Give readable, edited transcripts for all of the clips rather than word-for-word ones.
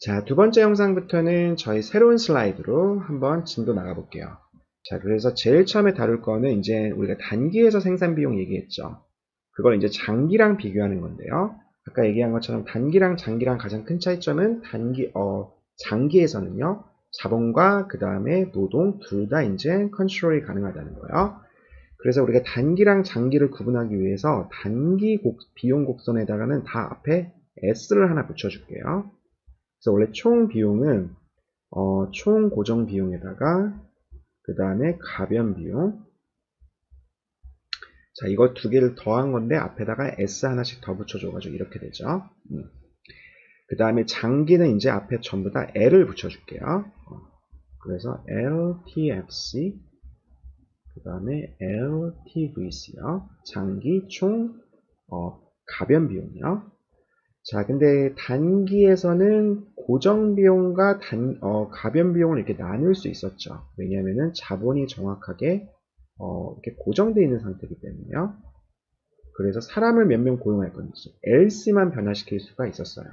자, 두 번째 영상부터는 저희 새로운 슬라이드로 한번 진도 나가볼게요. 자, 그래서 제일 처음에 다룰 거는 이제 우리가 단기에서 생산 비용 얘기했죠. 그걸 이제 장기랑 비교하는 건데요. 아까 얘기한 것처럼 단기랑 장기랑 가장 큰 차이점은 장기에서는요, 자본과 그 다음에 노동 둘 다 이제 컨트롤이 가능하다는 거예요. 그래서 우리가 단기랑 장기를 구분하기 위해서 단기 비용 곡선에다가는 다 앞에 S를 하나 붙여줄게요. 그래서 원래 총 비용은 총 고정 비용에다가 그 다음에 가변 비용. 자, 이거 두 개를 더한 건데 앞에다가 S 하나씩 더 붙여줘가지고 이렇게 되죠. 그 다음에 장기는 이제 앞에 전부 다 L을 붙여줄게요. 그래서 LTFC 그 다음에 LTVC요. 장기 총 가변 비용이요. 자, 근데 단기에서는 고정 비용과 가변 비용을 이렇게 나눌 수 있었죠. 왜냐하면은 자본이 정확하게 이렇게 고정되어 있는 상태이기 때문에요. 그래서 사람을 몇 명 고용할 건지 LC만 변화시킬 수가 있었어요.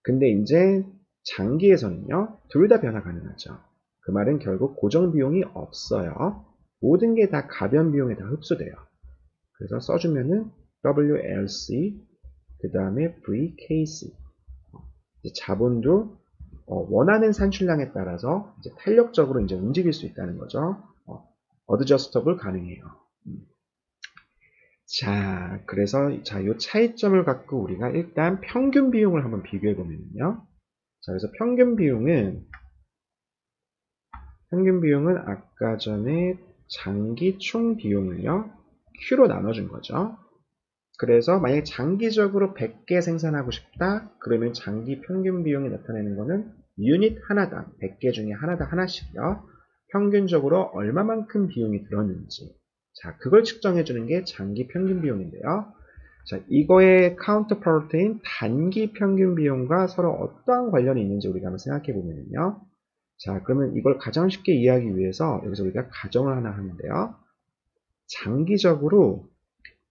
근데 이제 장기에서는요, 둘 다 변화 가능하죠. 그 말은 결국 고정 비용이 없어요. 모든 게 다 가변 비용에 다 흡수돼요. 그래서 써주면은 WLC 그 다음에 VKC 자본도 원하는 산출량에 따라서 이제 탄력적으로 이제 움직일 수 있다는 거죠. 어드저스터블 가능해요. 자, 그래서 자, 요 차이점을 갖고 우리가 일단 평균 비용을 한번 비교해 보면요. 자, 그래서 평균 비용은 아까 전에 장기 총 비용을요, Q로 나눠준 거죠. 그래서 만약에 장기적으로 100개 생산하고 싶다, 그러면 장기 평균 비용이 나타내는 거는 유닛 하나당 100개 중에 하나당 하나씩요. 평균적으로 얼마만큼 비용이 들었는지, 자, 그걸 측정해 주는 게 장기 평균 비용인데요. 자, 이거의 카운터파트인 단기 평균 비용과 서로 어떠한 관련이 있는지 우리가 한번 생각해 보면요. 자, 그러면 이걸 가장 쉽게 이해하기 위해서 여기서 우리가 가정을 하나 하는데요. 장기적으로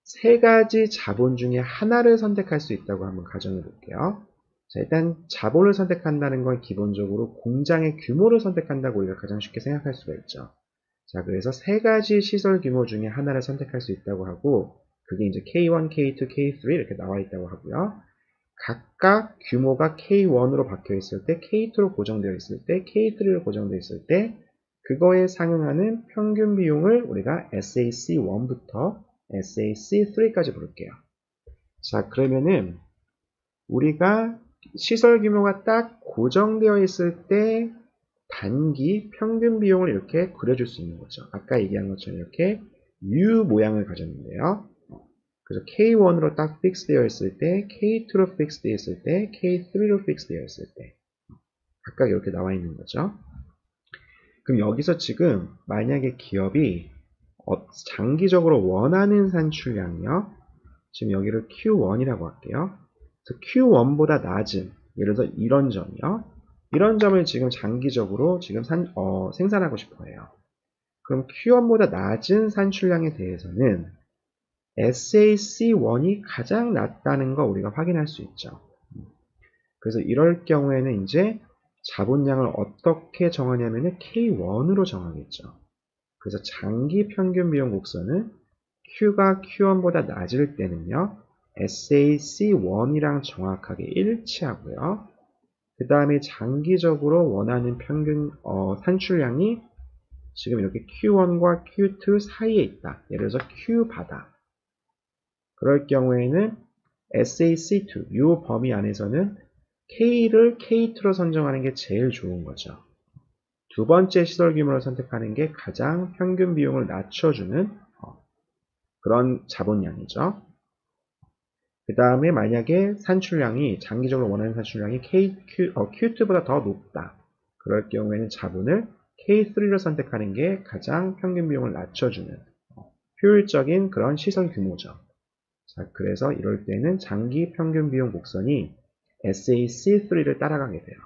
세 가지 자본 중에 하나를 선택할 수 있다고 한번 가정해 볼게요. 자, 일단 자본을 선택한다는 건 기본적으로 공장의 규모를 선택한다고 우리가 가장 쉽게 생각할 수가 있죠. 자, 그래서 세 가지 시설 규모 중에 하나를 선택할 수 있다고 하고, 그게 이제 K1, K2, K3 이렇게 나와 있다고 하고요. 각각 규모가 K1으로 박혀 있을 때, K2로 고정되어 있을 때, K3로 고정되어 있을 때, 그거에 상응하는 평균 비용을 우리가 SAC1부터 SAC3까지 부를게요. 자, 그러면은 우리가 시설 규모가 딱 고정되어 있을 때 단기 평균 비용을 이렇게 그려줄 수 있는 거죠. 아까 얘기한 것처럼 이렇게 U 모양을 가졌는데요. 그래서 K1으로 딱 픽스 되어 있을 때, K2로 픽스 되어 있을 때, K3로 픽스 되어 있을 때 각각 이렇게 나와 있는 거죠. 그럼 여기서 지금 만약에 기업이 장기적으로 원하는 산출량이요. 지금 여기를 Q1이라고 할게요. 그래서 Q1보다 낮은, 예를 들어서 이런 점이요. 이런 점을 지금 장기적으로 지금 생산하고 싶어 해요. 그럼 Q1보다 낮은 산출량에 대해서는 SAC1이 가장 낮다는 거 우리가 확인할 수 있죠. 그래서 이럴 경우에는 이제 자본량을 어떻게 정하냐면은 K1으로 정하겠죠. 그래서 장기 평균 비용 곡선은 Q가 Q1보다 낮을 때는요, SAC1이랑 정확하게 일치하고요. 그 다음에 장기적으로 원하는 평균 산출량이 지금 이렇게 Q1과 Q2 사이에 있다. 예를 들어서 Q바다. 그럴 경우에는 SAC2, 이 범위 안에서는 K를 K2로 선정하는 게 제일 좋은 거죠. 두 번째 시설 규모를 선택하는 게 가장 평균 비용을 낮춰주는 그런 자본량이죠. 그 다음에 만약에 산출량이 장기적으로 원하는 산출량이 Q2보다 더 높다. 그럴 경우에는 자본을 K3로 선택하는 게 가장 평균 비용을 낮춰주는 효율적인 그런 시설 규모죠. 자, 그래서 이럴 때는 장기 평균 비용 곡선이 SAC3를 따라가게 돼요.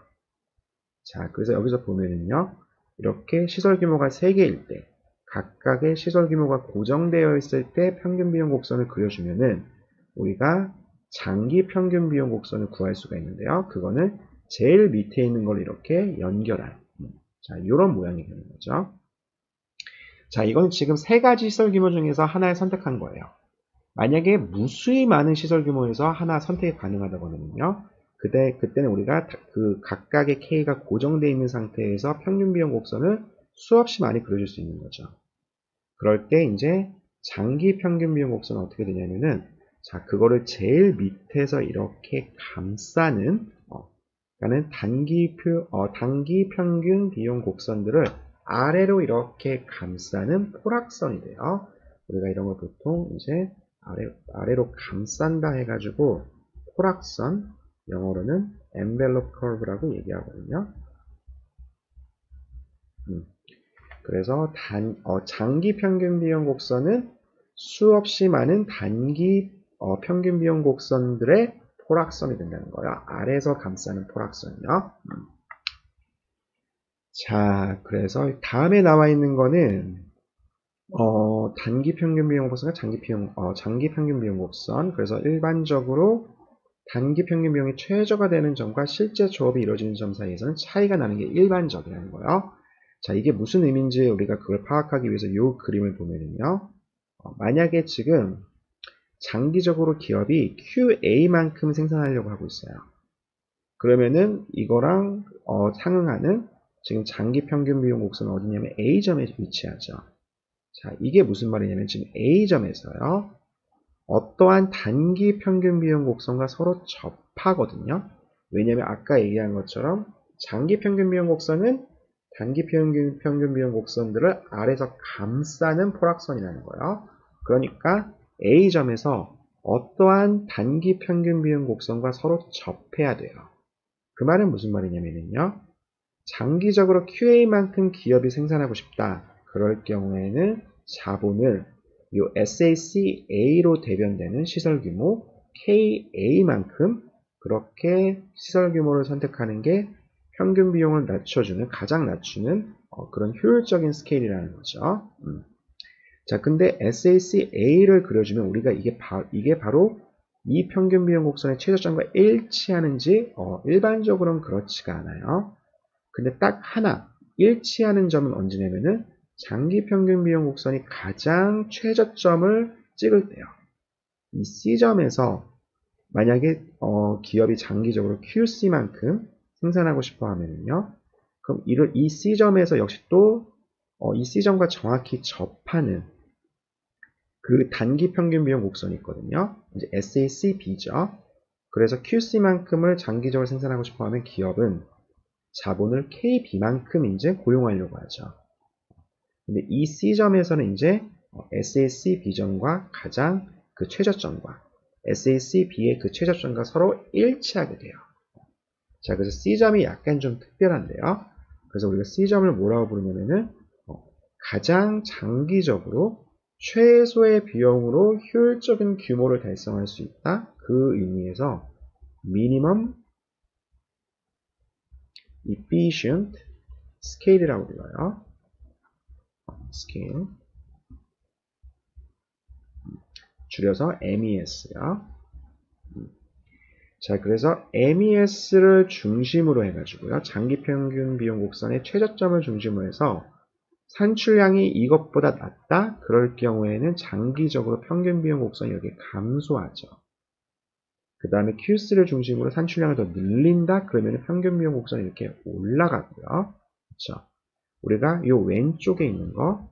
자, 그래서 여기서 보면은요, 이렇게 시설 규모가 3개일 때, 각각의 시설 규모가 고정되어 있을 때 평균 비용 곡선을 그려주면은 우리가 장기 평균 비용 곡선을 구할 수가 있는데요. 그거는 제일 밑에 있는 걸 이렇게 연결한 자, 이런 모양이 되는 거죠. 자, 이건 지금 세 가지 시설 규모 중에서 하나를 선택한 거예요. 만약에 무수히 많은 시설 규모에서 하나 선택이 가능하다고 하면요. 그때는 우리가 그 각각의 K가 고정되어 있는 상태에서 평균 비용 곡선을 수없이 많이 그려줄 수 있는 거죠. 그럴 때 이제 장기 평균 비용 곡선은 어떻게 되냐면은 자, 그거를 제일 밑에서 이렇게 감싸는 그러니까는 단기 평균 비용 곡선들을 아래로 이렇게 감싸는 포락선이 돼요. 우리가 이런 걸 보통 이제 아래로 감싼다 해가지고 포락선, 영어로는 envelope curve라고 얘기하거든요. 그래서 장기 평균 비용 곡선은 수없이 많은 단기 평균 비용 곡선들의 포락선이 된다는 거예요. 아래에서 감싸는 포락선이요. 자, 그래서 다음에 나와 있는 거는 단기 평균 비용 곡선과 장기 평균 비용 곡선. 그래서 일반적으로 단기 평균 비용이 최저가 되는 점과 실제 조업이 이루어지는 점 사이에서는 차이가 나는 게 일반적이라는 거예요. 자, 이게 무슨 의미인지 우리가 그걸 파악하기 위해서 이 그림을 보면은요. 만약에 지금 장기적으로 기업이 QA만큼 생산하려고 하고 있어요. 그러면은 이거랑 상응하는 지금 장기 평균 비용 곡선은 어디냐면 A점에 위치하죠. 자, 이게 무슨 말이냐면 지금 A점에서요. 어떠한 단기 평균 비용 곡선과 서로 접하거든요. 왜냐면 아까 얘기한 것처럼 장기 평균 비용 곡선은 단기 평균 비용 곡선들을 아래에서 감싸는 포락선이라는 거예요. 그러니까 A점에서 어떠한 단기 평균 비용 곡선과 서로 접해야 돼요. 그 말은 무슨 말이냐면요. 장기적으로 QA만큼 기업이 생산하고 싶다. 그럴 경우에는 자본을 이 SACA로 대변되는 시설 규모 KA만큼 그렇게 시설 규모를 선택하는 게 평균 비용을 가장 낮추는 그런 효율적인 스케일이라는 거죠. 자, 근데 SACA를 그려주면 우리가 이게 바로 이 평균 비용 곡선의 최저점과 일치하는지 일반적으로는 그렇지가 않아요. 근데 딱 하나 일치하는 점은 언제냐면은 장기 평균 비용 곡선이 가장 최저점을 찍을 때요. 이 C점에서 만약에 기업이 장기적으로 QC만큼 생산하고 싶어 하면은요. 그럼 이 C점에서 역시 또 이 C점과 정확히 접하는 그 단기 평균 비용 곡선이 있거든요. 이제 SACB죠. 그래서 QC만큼을 장기적으로 생산하고 싶어 하면 기업은 자본을 KB만큼 이제 고용하려고 하죠. 근데 이 C점에서는 이제 SACB점과 가장 그 최저점과 SACB의 그 최저점과 서로 일치하게 돼요. 자, 그래서 C점이 약간 좀 특별한데요. 그래서 우리가 C점을 뭐라고 부르냐면은 가장 장기적으로 최소의 비용으로 효율적인 규모를 달성할 수 있다. 그 의미에서 minimum efficient scale이라고 불러요. scale. 줄여서 MES요. 자, 그래서 MES를 중심으로 해가지고요. 장기 평균 비용 곡선의 최저점을 중심으로 해서 산출량이 이것보다 낮다? 그럴 경우에는 장기적으로 평균 비용 곡선이 이렇게 감소하죠. 그 다음에 Q3를 중심으로 산출량을 더 늘린다? 그러면 평균 비용 곡선이 이렇게 올라가고요. 그렇죠? 우리가 이 왼쪽에 있는 거,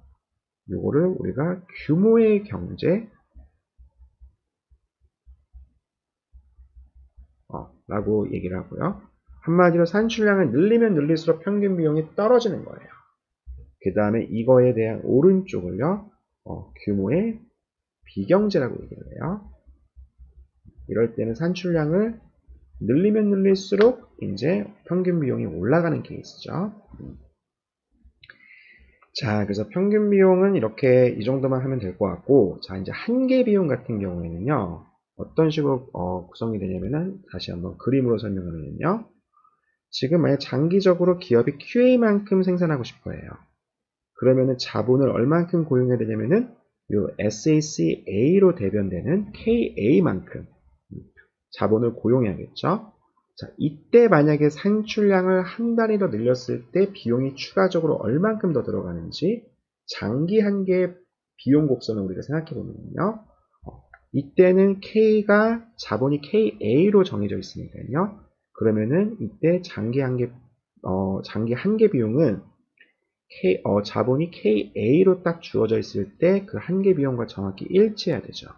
요거를 우리가 규모의 경제, 라고 얘기를 하고요. 한마디로 산출량을 늘리면 늘릴수록 평균 비용이 떨어지는 거예요. 그 다음에 이거에 대한 오른쪽을요, 규모의 비경제라고 얘기를 해요. 이럴 때는 산출량을 늘리면 늘릴수록 이제 평균 비용이 올라가는 케이스죠. 자, 그래서 평균 비용은 이렇게 이 정도만 하면 될 것 같고, 자, 이제 한계 비용 같은 경우에는요, 어떤 식으로 구성이 되냐면은 다시 한번 그림으로 설명하면요. 지금 만약 장기적으로 기업이 QA만큼 생산하고 싶어 해요. 그러면은 자본을 얼만큼 고용해야 되냐면은 요 SACA로 대변되는 KA만큼 자본을 고용해야겠죠. 자, 이때 만약에 산출량을 한 단위 더 늘렸을 때 비용이 추가적으로 얼만큼 더 들어가는지 장기 한계의 비용 곡선을 우리가 생각해 보면요. 이때는 K가 자본이 KA로 정해져 있으니까요. 그러면은 이때 장기 한계 비용은 자본이 KA로 딱 주어져 있을 때 그 한계 비용과 정확히 일치해야 되죠.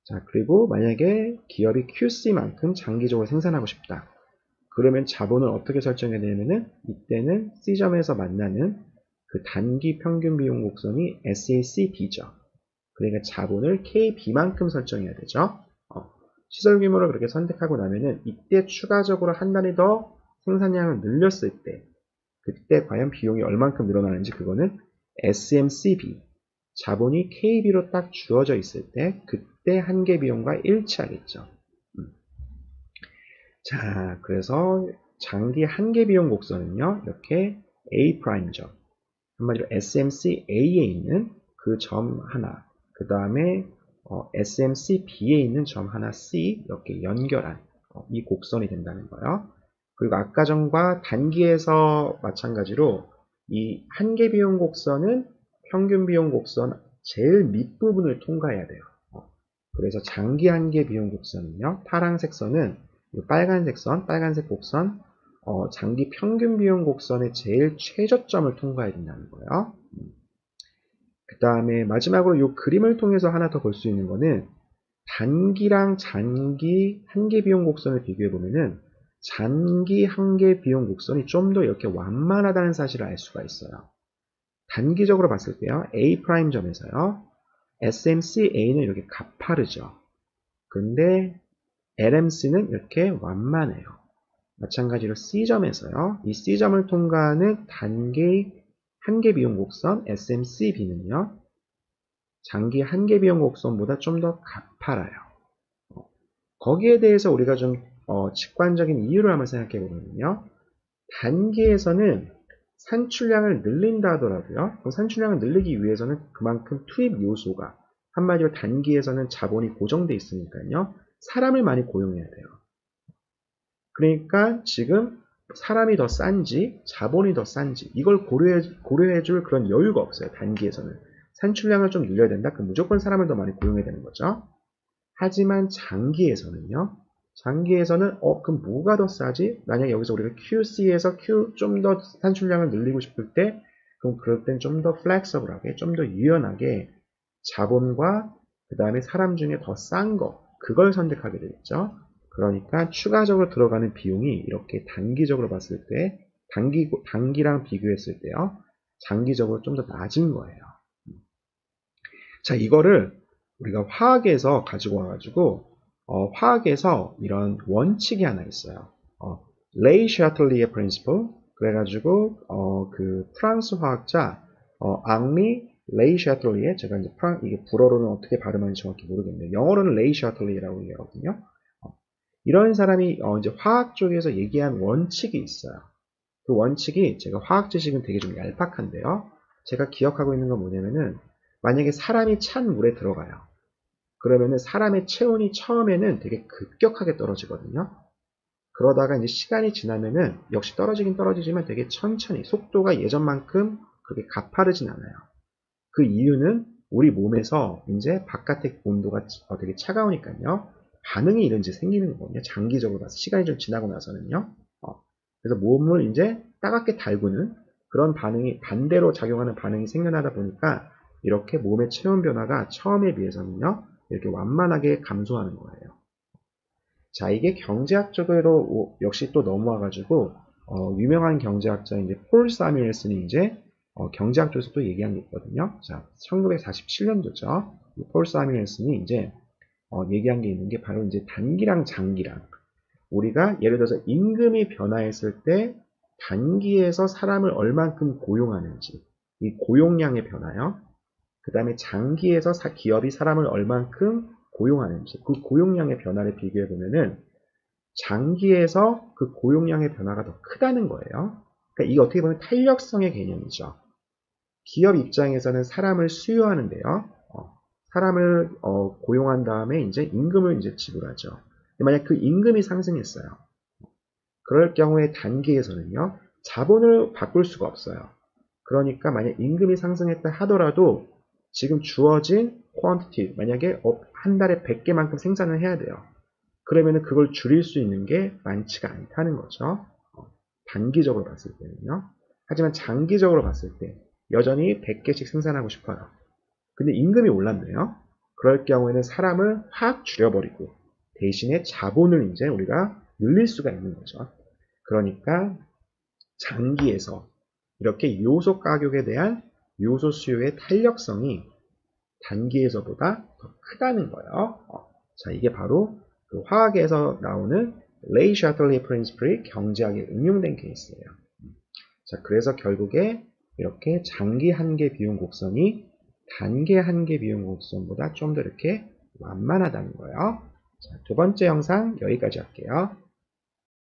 자, 그리고 만약에 기업이 QC만큼 장기적으로 생산하고 싶다. 그러면 자본을 어떻게 설정해야 되냐면은 이때는 C점에서 만나는 그 단기 평균 비용 곡선이 SACB죠. 그러니까 자본을 KB만큼 설정해야 되죠. 시설 규모를 그렇게 선택하고 나면은 이때 추가적으로 한 단위 더 생산량을 늘렸을 때 그때 과연 비용이 얼만큼 늘어나는지 그거는 SMCB 자본이 KB로 딱 주어져 있을 때 그때 한계 비용과 일치하겠죠. 자, 그래서 장기 한계 비용 곡선은요. 이렇게 A'점 한마디로 SMCA에 있는 그 점 하나 그 다음에 SMCB에 있는 점 하나 C 이렇게 연결한 이 곡선이 된다는 거예요. 그리고 아까 전과 단기에서 마찬가지로 이 한계 비용 곡선은 평균 비용 곡선 제일 밑부분을 통과해야 돼요. 그래서 장기 한계 비용 곡선은요. 파란색 선은 빨간색 선, 빨간색 곡선 장기 평균 비용 곡선의 제일 최저점을 통과해야 된다는 거예요. 그 다음에 마지막으로 이 그림을 통해서 하나 더 볼 수 있는 거는 단기랑 장기 한계 비용 곡선을 비교해 보면은 장기 한계 비용 곡선이 좀 더 이렇게 완만하다는 사실을 알 수가 있어요. 단기적으로 봤을 때요. A'점에서요. SMCA는 이렇게 가파르죠. 근데 LMC는 이렇게 완만해요. 마찬가지로 C점에서요. 이 C점을 통과하는 단기 한계 비용 곡선 SMCB는요. 장기 한계 비용 곡선보다 좀 더 가파라요. 거기에 대해서 우리가 좀 직관적인 이유를 한번 생각해 보면요. 단기에서는 산출량을 늘린다 하더라도요. 그 산출량을 늘리기 위해서는 그만큼 투입 요소가 한마디로 단기에서는 자본이 고정돼 있으니까요. 사람을 많이 고용해야 돼요. 그러니까 지금 사람이 더 싼지 자본이 더 싼지 이걸 고려해 줄 그런 여유가 없어요. 단기에서는. 산출량을 좀 늘려야 된다? 그럼 무조건 사람을 더 많이 고용해야 되는 거죠. 하지만 장기에서는요. 장기에서는 그럼 뭐가 더 싸지? 만약에 여기서 우리가 QC에서 좀 더 산출량을 늘리고 싶을 때 그럼 그럴 땐 좀 더 플렉서블하게 좀 더 유연하게 자본과 그 다음에 사람 중에 더 싼 거 그걸 선택하게 되겠죠. 그러니까 추가적으로 들어가는 비용이 이렇게 단기적으로 봤을 때 단기랑 비교했을 때요. 장기적으로 좀 더 낮은 거예요. 자, 이거를 우리가 화학에서 가지고 와가지고 화학에서 이런 원칙이 하나 있어요. 레이 샤틀리의 프린시플 그래가지고 그 프랑스 화학자 앙리 레이 샤틀리의 제가 이제 이게 불어로는 어떻게 발음하는지 정확히 모르겠네요. 영어로는 레이 샤틀리라고 얘기하거든요. 이런 사람이 이제 화학 쪽에서 얘기한 원칙이 있어요. 그 원칙이 제가 화학 지식은 되게 좀 얄팍한데요. 제가 기억하고 있는 건 뭐냐면은 만약에 사람이 찬 물에 들어가요. 그러면은 사람의 체온이 처음에는 되게 급격하게 떨어지거든요. 그러다가 이제 시간이 지나면은 역시 떨어지긴 떨어지지만 되게 천천히 속도가 예전만큼 그렇게 가파르진 않아요. 그 이유는 우리 몸에서 이제 바깥의 온도가 되게 차가우니까요. 반응이 이런지 생기는 거거든요. 장기적으로 봐서 시간이 좀 지나고 나서는요. 그래서 몸을 이제 따갑게 달구는 그런 반응이 반대로 작용하는 반응이 생겨나다 보니까 이렇게 몸의 체온 변화가 처음에 비해서는요. 이렇게 완만하게 감소하는 거예요. 자, 이게 경제학적으로 역시 또 넘어와가지고 유명한 경제학자인 이제 폴 사뮤엘슨이 이제 경제학 쪽에서 또 얘기한 게 있거든요. 자, 1947년도죠. 폴 사뮤엘슨이 이제 얘기한 게 있는 게 바로 이제 단기랑 장기랑 우리가 예를 들어서 임금이 변화했을 때 단기에서 사람을 얼만큼 고용하는지 이 고용량의 변화요. 그 다음에 장기에서 기업이 사람을 얼만큼 고용하는지 그 고용량의 변화를 비교해 보면은 장기에서 그 고용량의 변화가 더 크다는 거예요. 그러니까 이게 어떻게 보면 탄력성의 개념이죠. 기업 입장에서는 사람을 수요하는데요. 사람을 고용한 다음에 이제 임금을 이제 지불하죠. 만약 그 임금이 상승했어요. 그럴 경우에 단기에서는요, 자본을 바꿀 수가 없어요. 그러니까 만약 임금이 상승했다 하더라도 지금 주어진 quantity, 만약에 한 달에 100개만큼 생산을 해야 돼요. 그러면 그걸 줄일 수 있는 게 많지가 않다는 거죠. 단기적으로 봤을 때는요. 하지만 장기적으로 봤을 때 여전히 100개씩 생산하고 싶어요. 근데 임금이 올랐네요. 그럴 경우에는 사람을 확 줄여버리고 대신에 자본을 이제 우리가 늘릴 수가 있는 거죠. 그러니까 장기에서 이렇게 요소 가격에 대한 요소 수요의 탄력성이 단기에서보다 더 크다는 거예요. 자, 이게 바로 그 화학에서 나오는 레이 샤틀리 프린시플이 경제학에 응용된 케이스예요. 자, 그래서 결국에 이렇게 장기 한계 비용 곡선이 단기 한계 비용 곡선보다 좀 더 이렇게 완만하다는 거예요. 자, 두 번째 영상 여기까지 할게요.